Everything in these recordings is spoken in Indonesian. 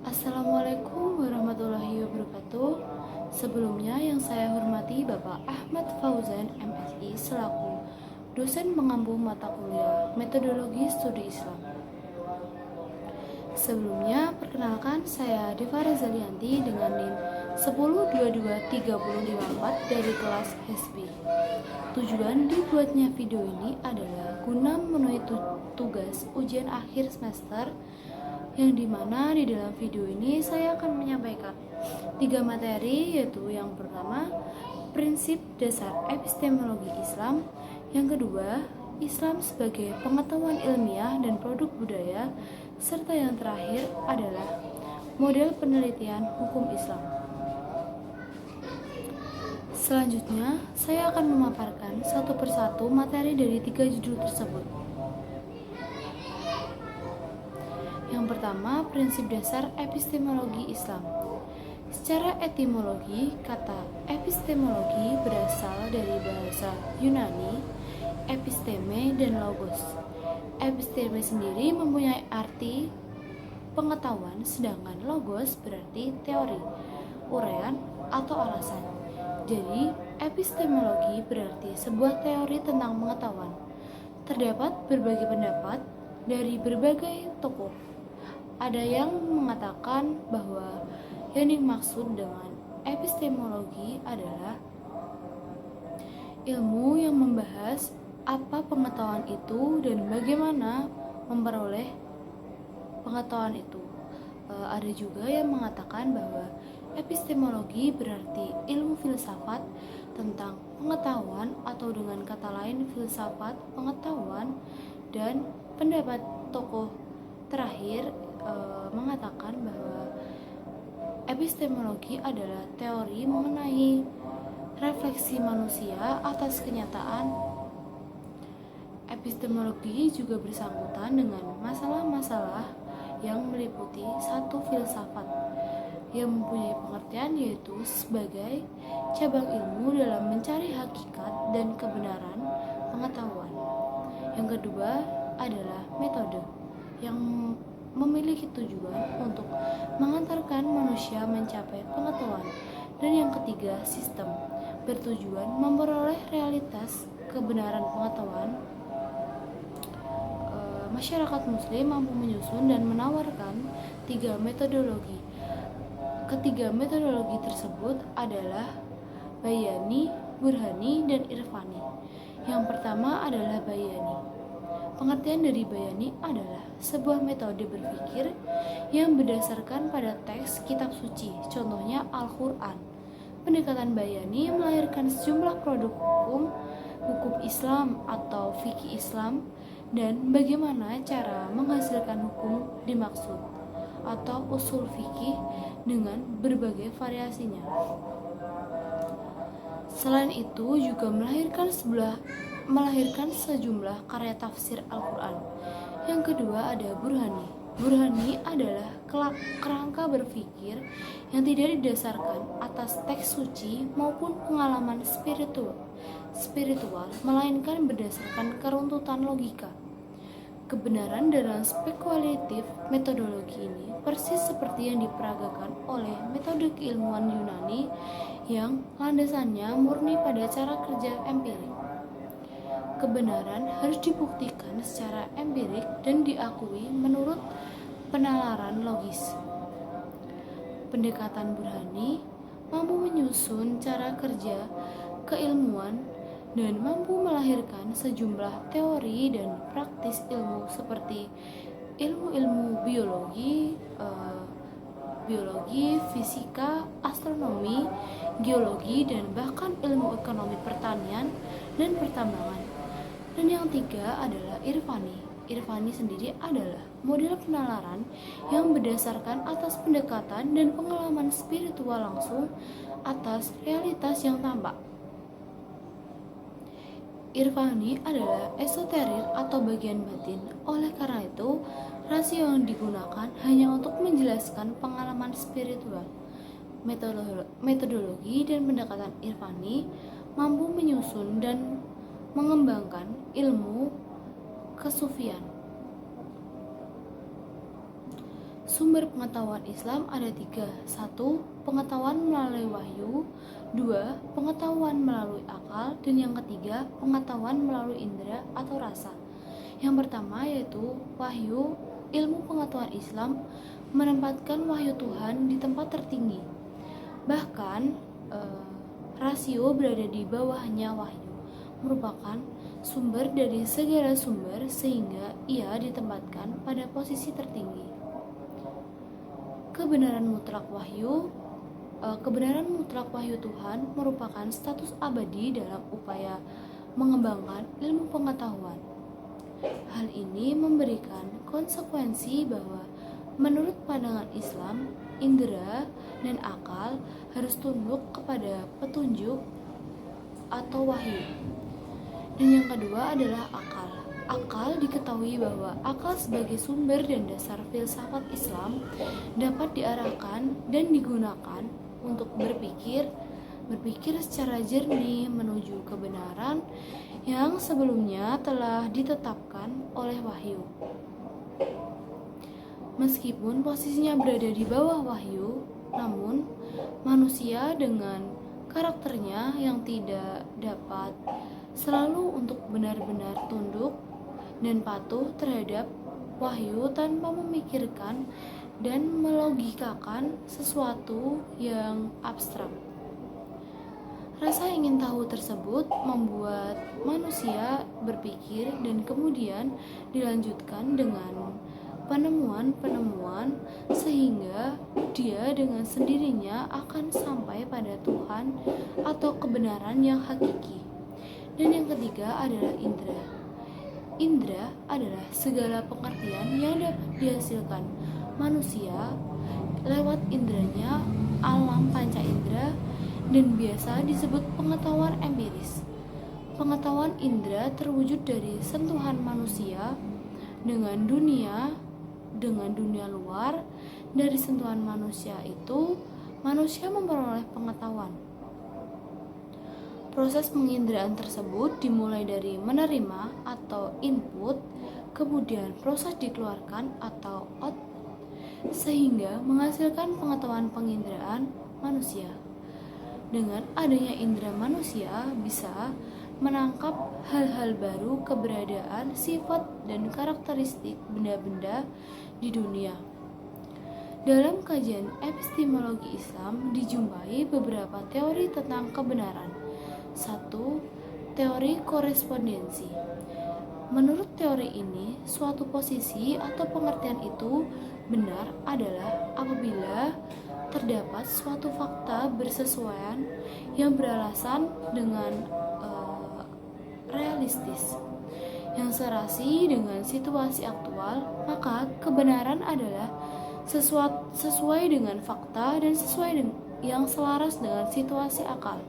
Assalamualaikum warahmatullahi wabarakatuh. Sebelumnya yang saya hormati Bapak Ahmad Fauzan MSI selaku dosen pengampu mata kuliah Metodologi Studi Islam. Sebelumnya perkenalkan saya Deva Rezalianti dengan NIM 1022354 dari kelas HESB. Tujuan dibuatnya video ini adalah guna memenuhi tugas ujian akhir semester, yang dimana di dalam video ini saya akan menyampaikan 3 materi, yaitu yang pertama prinsip dasar epistemologi Islam, yang kedua Islam sebagai pengetahuan ilmiah dan produk budaya, serta yang terakhir adalah model penelitian hukum Islam. Selanjutnya saya akan memaparkan satu persatu materi dari 3 judul tersebut. Yang pertama, prinsip dasar epistemologi Islam. Secara etimologi, kata epistemologi berasal dari bahasa Yunani episteme dan logos. Episteme sendiri mempunyai arti pengetahuan, sedangkan logos berarti teori, uraian, atau alasan. Jadi, epistemologi berarti sebuah teori tentang pengetahuan. Terdapat berbagai pendapat dari berbagai tokoh. Ada yang mengatakan bahwa yang dimaksud dengan epistemologi adalah ilmu yang membahas apa pengetahuan itu dan bagaimana memperoleh pengetahuan itu. Ada juga yang mengatakan bahwa epistemologi berarti ilmu filsafat tentang pengetahuan, atau dengan kata lain filsafat pengetahuan. Dan pendapat tokoh terakhir mengatakan bahwa epistemologi adalah teori mengenai refleksi manusia atas kenyataan. Epistemologi juga bersangkutan dengan masalah-masalah yang meliputi satu filsafat yang mempunyai pengertian, yaitu sebagai cabang ilmu dalam mencari hakikat dan kebenaran pengetahuan. Yang kedua adalah metode yang memiliki tujuan untuk mengantarkan manusia mencapai pengetahuan. Dan yang ketiga, sistem bertujuan memperoleh realitas kebenaran pengetahuan. Masyarakat muslim mampu menyusun dan menawarkan 3 metodologi. Ketiga metodologi tersebut adalah Bayani, Burhani, dan Irfani. Yang pertama adalah Bayani. Pengertian dari Bayani adalah sebuah metode berpikir yang berdasarkan pada teks kitab suci, contohnya Al-Quran. Pendekatan Bayani melahirkan sejumlah produk hukum Islam atau fikih Islam, dan bagaimana cara menghasilkan hukum dimaksud, atau usul fikih dengan berbagai variasinya. Selain itu juga melahirkan sejumlah karya tafsir Al-Quran. Yang kedua ada Burhani. Burhani adalah kerangka berpikir yang tidak didasarkan atas teks suci maupun pengalaman spiritual, melainkan berdasarkan keruntutan logika. Kebenaran dalam spekulatif metodologi ini persis seperti yang diperagakan oleh metode keilmuan Yunani yang landasannya murni pada cara kerja empirik. Kebenaran harus dibuktikan secara empirik dan diakui menurut penalaran logis. Pendekatan Burhani mampu menyusun cara kerja keilmuan dan mampu melahirkan sejumlah teori dan praktis ilmu seperti ilmu-ilmu biologi, fisika, astronomi, geologi, dan bahkan ilmu ekonomi pertanian dan pertambangan. Dan yang tiga adalah Irfani. Irfani sendiri adalah model penalaran yang berdasarkan atas pendekatan dan pengalaman spiritual langsung atas realitas yang tampak. Irfani adalah esoterik atau bagian batin. Oleh karena itu, rasio yang digunakan hanya untuk menjelaskan pengalaman spiritual. Metodologi dan pendekatan Irfani mampu menyusun dan mengembangkan ilmu kesufian. Sumber pengetahuan Islam ada 3. 1. Pengetahuan melalui wahyu. 2. Pengetahuan melalui akal. Dan yang ketiga, pengetahuan melalui indera atau rasa. Yang pertama yaitu wahyu. Ilmu pengetahuan Islam menempatkan wahyu Tuhan di tempat tertinggi. Bahkan rasio berada di bawahnya wahyu, merupakan sumber dari segala sumber sehingga ia ditempatkan pada posisi tertinggi. Kebenaran mutlak wahyu Tuhan merupakan status abadi dalam upaya mengembangkan ilmu pengetahuan. Hal ini memberikan konsekuensi bahwa menurut pandangan Islam, indera dan akal harus tunduk kepada petunjuk atau wahyu. Dan yang kedua adalah akal. Akal diketahui bahwa akal sebagai sumber dan dasar filsafat Islam dapat diarahkan dan digunakan untuk berpikir secara jernih menuju kebenaran yang sebelumnya telah ditetapkan oleh wahyu. Meskipun posisinya berada di bawah wahyu, namun manusia dengan karakternya yang tidak dapat selalu untuk benar-benar tunduk dan patuh terhadap wahyu tanpa memikirkan dan melogikakan sesuatu yang abstrak. Rasa ingin tahu tersebut membuat manusia berpikir dan kemudian dilanjutkan dengan penemuan-penemuan sehingga dia dengan sendirinya akan sampai pada Tuhan atau kebenaran yang hakiki. Dan yang ketiga adalah indera. Indera adalah segala pengertian yang dapat dihasilkan manusia lewat inderanya alam panca indera dan biasa disebut pengetahuan empiris. Pengetahuan indera terwujud dari sentuhan manusia dengan dunia luar. Dari sentuhan manusia itu, manusia memperoleh pengetahuan. Proses penginderaan tersebut dimulai dari menerima atau input, kemudian proses dikeluarkan atau out, sehingga menghasilkan pengetahuan penginderaan manusia. Dengan adanya indera manusia bisa menangkap hal-hal baru, keberadaan, sifat, dan karakteristik benda-benda di dunia. Dalam kajian epistemologi Islam dijumpai beberapa teori tentang kebenaran. 1. Teori korespondensi. Menurut teori ini, suatu posisi atau pengertian itu benar adalah apabila terdapat suatu fakta bersesuaian yang beralasan dengan realistis, yang serasi dengan situasi aktual, maka kebenaran adalah sesuai dengan fakta dan yang selaras dengan situasi akal.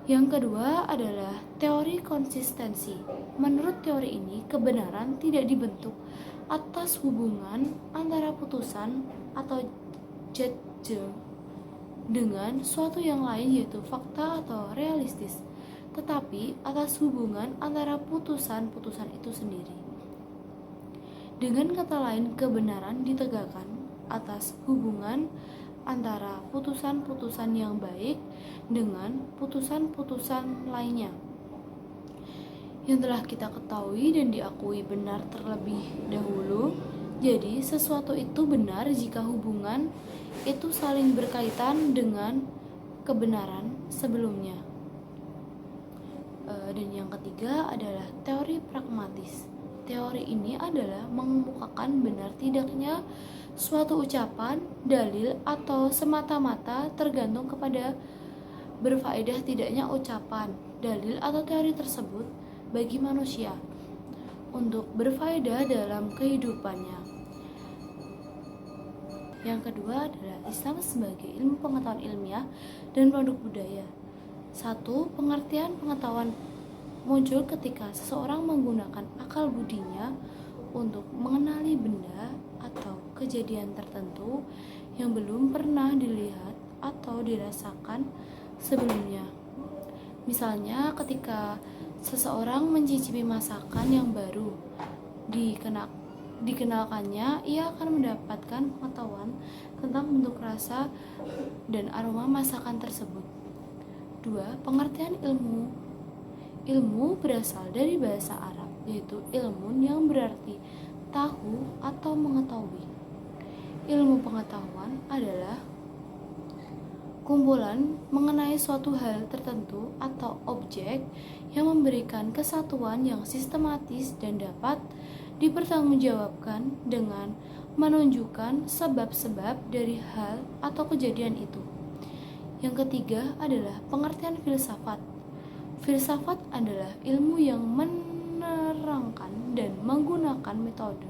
Yang kedua adalah teori konsistensi. Menurut teori ini, kebenaran tidak dibentuk atas hubungan antara putusan atau judgment dengan suatu yang lain yaitu fakta atau realistis, tetapi atas hubungan antara putusan-putusan itu sendiri. Dengan kata lain, kebenaran ditegakkan atas hubungan antara putusan-putusan yang baik dengan putusan-putusan lainnya yang telah kita ketahui dan diakui benar terlebih dahulu. Jadi sesuatu itu benar jika hubungan itu saling berkaitan dengan kebenaran sebelumnya. Dan yang ketiga adalah teori pragmatis. Teori ini adalah mengemukakan benar tidaknya suatu ucapan, dalil, atau semata-mata tergantung kepada berfaedah tidaknya ucapan, dalil, atau teori tersebut bagi manusia untuk berfaedah dalam kehidupannya. Yang kedua adalah Islam sebagai ilmu pengetahuan ilmiah dan produk budaya. 1. Pengertian pengetahuan muncul ketika seseorang menggunakan akal budinya untuk mengenali benda atau kejadian tertentu yang belum pernah dilihat atau dirasakan sebelumnya. Misalnya ketika seseorang mencicipi masakan yang baru dikenalkannya, ia akan mendapatkan pengetahuan tentang bentuk, rasa, dan aroma masakan tersebut. 2. Pengertian ilmu. Ilmu berasal dari bahasa Arab, yaitu ilmun yang berarti tahu atau mengetahui. Ilmu pengetahuan adalah kumpulan mengenai suatu hal tertentu atau objek yang memberikan kesatuan yang sistematis dan dapat dipertanggungjawabkan dengan menunjukkan sebab-sebab dari hal atau kejadian itu. Yang ketiga adalah pengertian filsafat. Filsafat adalah ilmu yang menerangkan dan menggunakan metode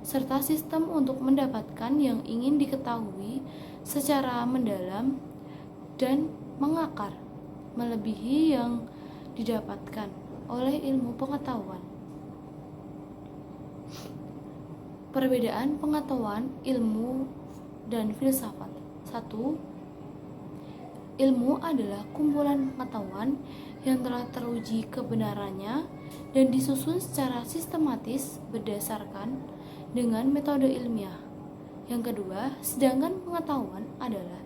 serta sistem untuk mendapatkan yang ingin diketahui secara mendalam dan mengakar, melebihi yang didapatkan oleh ilmu pengetahuan. Perbedaan pengetahuan, ilmu, dan filsafat. 1. Ilmu adalah kumpulan pengetahuan yang telah teruji kebenarannya dan disusun secara sistematis berdasarkan dengan metode ilmiah. Yang kedua, sedangkan pengetahuan adalah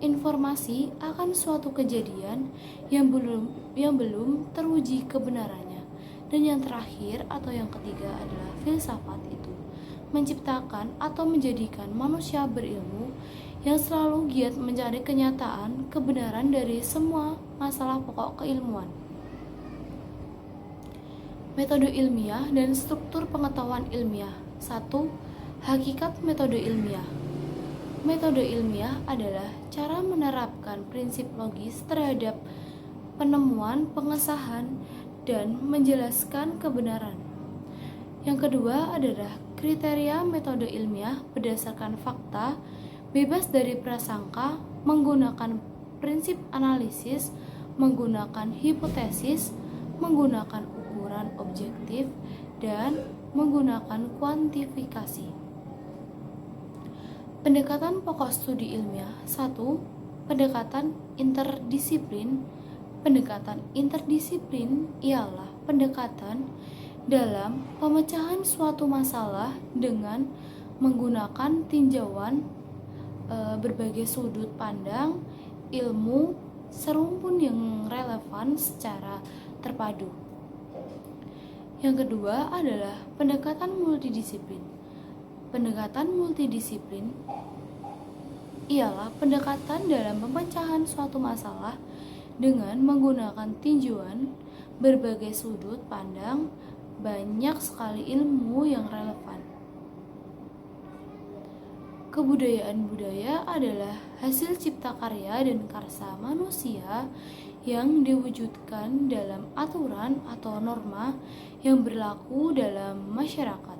informasi akan suatu kejadian yang belum teruji kebenarannya. Dan yang terakhir atau yang ketiga adalah filsafat, itu menciptakan atau menjadikan manusia berilmu yang selalu giat mencari kenyataan kebenaran dari semua masalah pokok keilmuan. Metode ilmiah dan struktur pengetahuan ilmiah. 1. Hakikat metode ilmiah. Metode ilmiah adalah cara menerapkan prinsip logis terhadap penemuan, pengesahan, dan menjelaskan kebenaran. Yang kedua adalah kriteria metode ilmiah berdasarkan fakta, bebas dari prasangka, menggunakan prinsip analisis, menggunakan hipotesis, menggunakan ukuran objektif, dan menggunakan kuantifikasi. Pendekatan pokok studi ilmiah. 1. Pendekatan interdisiplin. Pendekatan interdisiplin ialah pendekatan dalam pemecahan suatu masalah dengan menggunakan tinjauan berbagai sudut pandang ilmu serumpun yang relevan secara terpadu. Yang kedua adalah pendekatan multidisiplin. Pendekatan multidisiplin ialah pendekatan dalam pemecahan suatu masalah dengan menggunakan tinjauan berbagai sudut pandang banyak sekali ilmu yang relevan. Kebudayaan budaya adalah hasil cipta karya dan karsa manusia yang diwujudkan dalam aturan atau norma yang berlaku dalam masyarakat.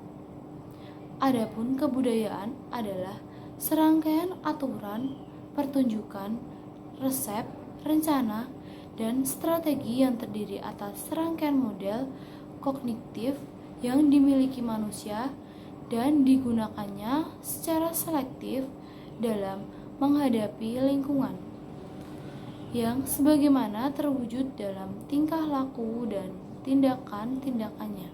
Adapun kebudayaan adalah serangkaian aturan, pertunjukan, resep, rencana, dan strategi yang terdiri atas serangkaian model kognitif yang dimiliki manusia dan digunakannya secara selektif dalam menghadapi lingkungan yang sebagaimana terwujud dalam tingkah laku dan tindakan-tindakannya.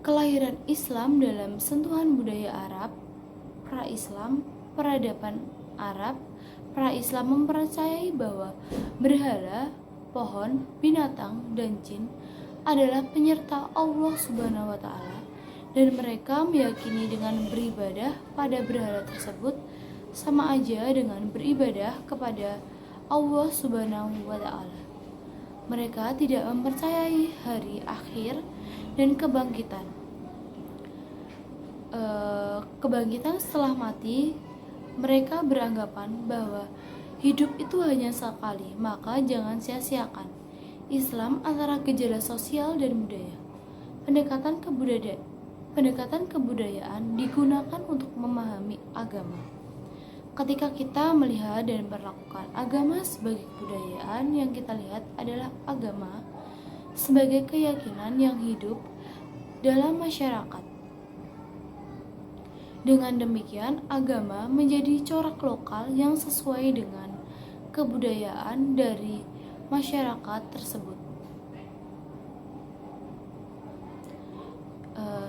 Kelahiran Islam dalam sentuhan budaya Arab. Pra-Islam, peradaban Arab. Pra-Islam mempercayai bahwa berhala, pohon, binatang, dan jin adalah penyerta Allah Subhanahu wa Ta'ala, dan mereka meyakini dengan beribadah pada berhala tersebut sama aja dengan beribadah kepada Allah Subhanahu wa Ta'ala. Mereka tidak mempercayai hari akhir dan kebangkitan. Kebangkitan setelah mati. Mereka beranggapan bahwa hidup itu hanya sekali, maka jangan sia-siakan. Islam antara gejala sosial dan budaya. Pendekatan kebudayaan digunakan untuk memahami agama. Ketika kita melihat dan melakukan agama sebagai kebudayaan, yang kita lihat adalah agama sebagai keyakinan yang hidup dalam masyarakat. Dengan demikian, agama menjadi corak lokal yang sesuai dengan kebudayaan dari masyarakat tersebut.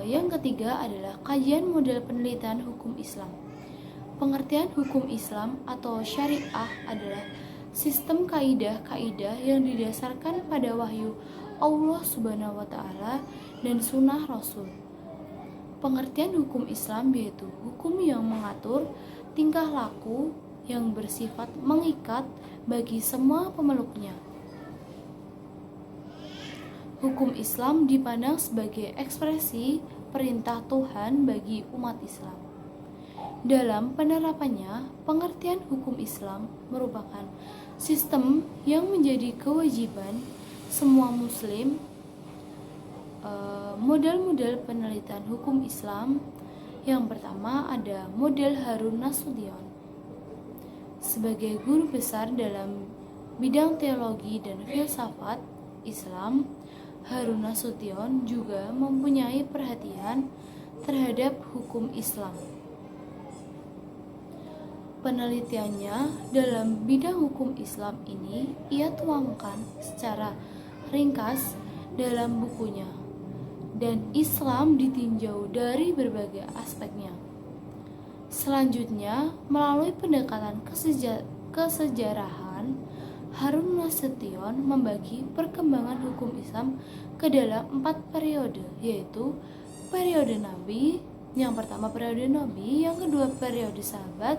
Yang ketiga adalah kajian model penelitian hukum Islam. Pengertian hukum Islam atau syariah adalah sistem kaidah-kaidah yang didasarkan pada wahyu Allah Subhanahu wa taala dan sunnah Rasul. Pengertian hukum Islam yaitu hukum yang mengatur tingkah laku yang bersifat mengikat bagi semua pemeluknya. Hukum Islam dipandang sebagai ekspresi perintah Tuhan bagi umat Islam. Dalam penerapannya, pengertian hukum Islam merupakan sistem yang menjadi kewajiban semua muslim. Model-model penelitian hukum Islam yang pertama ada model Harun Nasution. Sebagai guru besar dalam bidang teologi dan filsafat Islam, Harun Nasution juga mempunyai perhatian terhadap hukum Islam. Penelitiannya dalam bidang hukum Islam ini ia tuangkan secara ringkas dalam bukunya, dan Islam ditinjau dari berbagai aspeknya. Selanjutnya, melalui pendekatan kesejarahan, Harun Nasution membagi perkembangan hukum Islam ke dalam 4 periode, yaitu periode Nabi, yang pertama periode Nabi, yang kedua periode sahabat,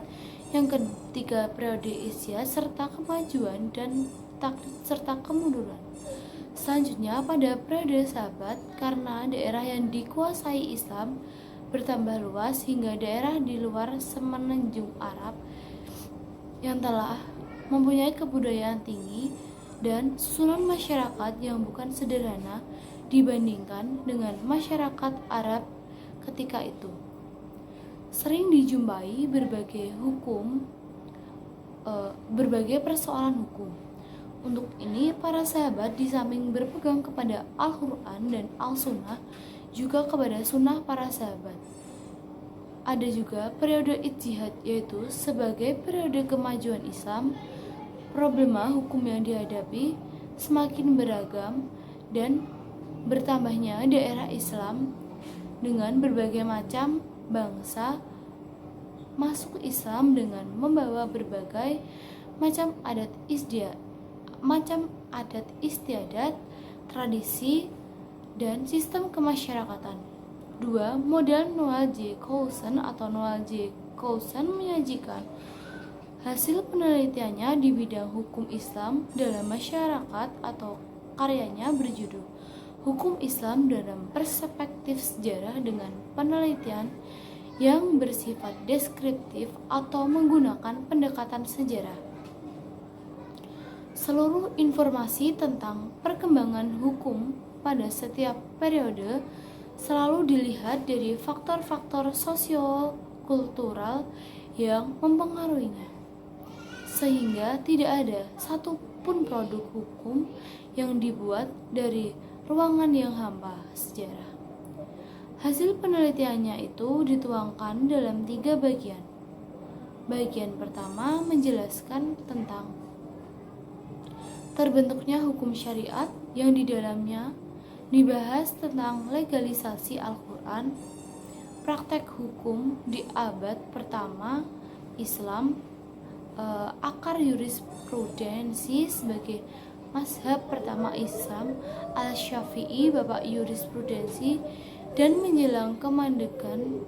yang ketiga periode Isya, serta kemajuan dan serta kemunduran. Selanjutnya pada periode sahabat, karena daerah yang dikuasai Islam bertambah luas hingga daerah di luar semenanjung Arab yang telah mempunyai kebudayaan tinggi dan susunan masyarakat yang bukan sederhana dibandingkan dengan masyarakat Arab ketika itu. Sering dijumpai berbagai persoalan hukum. Untuk ini, para sahabat di samping berpegang kepada Al-Quran dan Al-Sunnah, juga kepada sunnah para sahabat. Ada juga periode ijtihad, yaitu sebagai periode kemajuan Islam. Problema hukum yang dihadapi semakin beragam dan bertambahnya daerah Islam dengan berbagai macam bangsa masuk Islam dengan membawa berbagai macam adat istiadat, tradisi, dan sistem kemasyarakatan. 2. Model Noel J. Coulson atau Noel J. Coulson menyajikan hasil penelitiannya di bidang hukum Islam dalam masyarakat atau karyanya berjudul Hukum Islam dalam Perspektif Sejarah dengan penelitian yang bersifat deskriptif atau menggunakan pendekatan sejarah. Seluruh informasi tentang perkembangan hukum pada setiap periode selalu dilihat dari faktor-faktor sosio-kultural yang mempengaruhinya, sehingga tidak ada satupun produk hukum yang dibuat dari ruangan yang hampa sejarah. Hasil penelitiannya itu dituangkan dalam 3 bagian. Bagian pertama menjelaskan tentang terbentuknya hukum syariat yang di dalamnya dibahas tentang legalisasi Al-Quran, praktek hukum di abad pertama Islam, akar jurisprudensi sebagai mazhab pertama Islam, Al-Syafi'i, bapak jurisprudensi, dan menjelang kemandekan.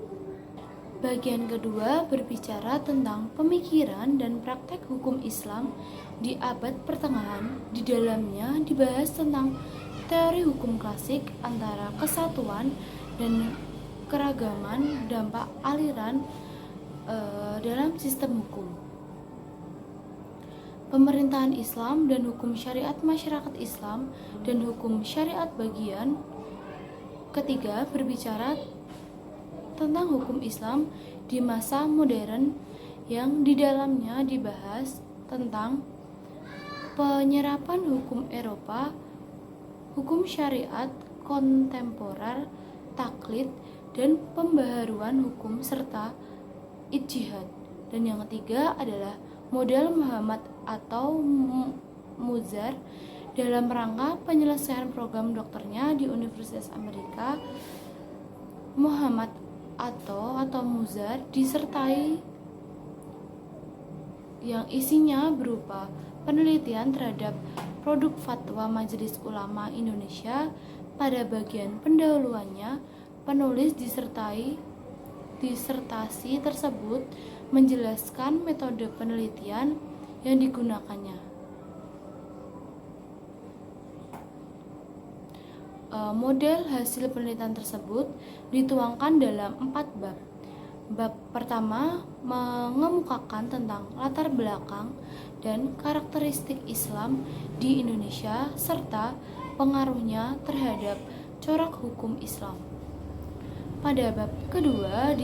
Bagian kedua berbicara tentang pemikiran dan praktek hukum Islam di abad pertengahan. Di dalamnya dibahas tentang teori hukum klasik antara kesatuan dan keragaman dampak aliran dalam sistem hukum. Pemerintahan Islam dan hukum syariat masyarakat Islam dan hukum syariat bagian ketiga berbicara tentang hukum Islam di masa modern yang di dalamnya dibahas tentang penyerapan hukum Eropa, hukum syariat kontemporer, taklid, dan pembaharuan hukum serta ijtihad. Dan yang ketiga adalah model Muhammad atau Muzar dalam rangka penyelesaian program dokternya di Universitas Amerika Muhammad atau Muzar disertai yang isinya berupa penelitian terhadap produk fatwa Majelis Ulama Indonesia. Pada bagian pendahuluannya, penulis disertasi tersebut menjelaskan metode penelitian yang digunakannya. Model hasil penelitian tersebut dituangkan dalam 4 bab. Bab pertama mengemukakan tentang latar belakang dan karakteristik Islam di Indonesia serta pengaruhnya terhadap corak hukum Islam. Pada bab kedua,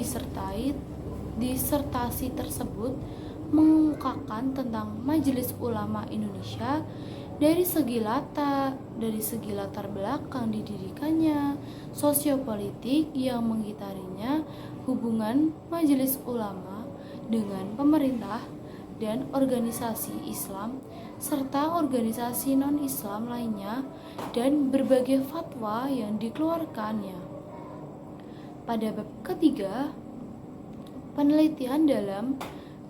disertasi tersebut mengemukakan tentang Majelis Ulama Indonesia dari segi latar belakang didirikannya, sosiopolitik yang mengitarinya, hubungan Majelis Ulama dengan pemerintah dan organisasi Islam serta organisasi non-Islam lainnya, dan berbagai fatwa yang dikeluarkannya. Pada bab ketiga, penelitian dalam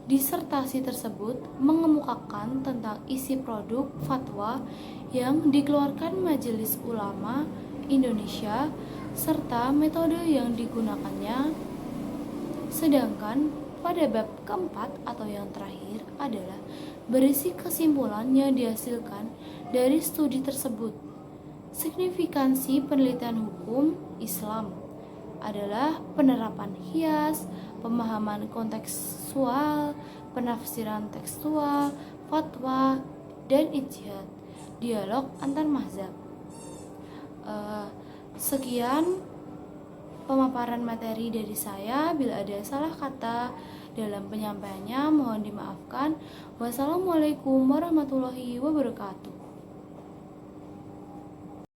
disertasi tersebut mengemukakan tentang isi produk fatwa yang dikeluarkan Majelis Ulama Indonesia serta metode yang digunakannya. Sedangkan pada bab keempat atau yang terakhir adalah berisi kesimpulan yang dihasilkan dari studi tersebut. Signifikansi penelitian hukum Islam adalah penerapan hias, pemahaman kontekstual, penafsiran tekstual, fatwa, dan ijtihad, dialog antar mazhab. Sekian pemaparan materi dari saya. Bila ada salah kata dalam penyampaiannya, mohon dimaafkan. Wassalamualaikum warahmatullahi wabarakatuh.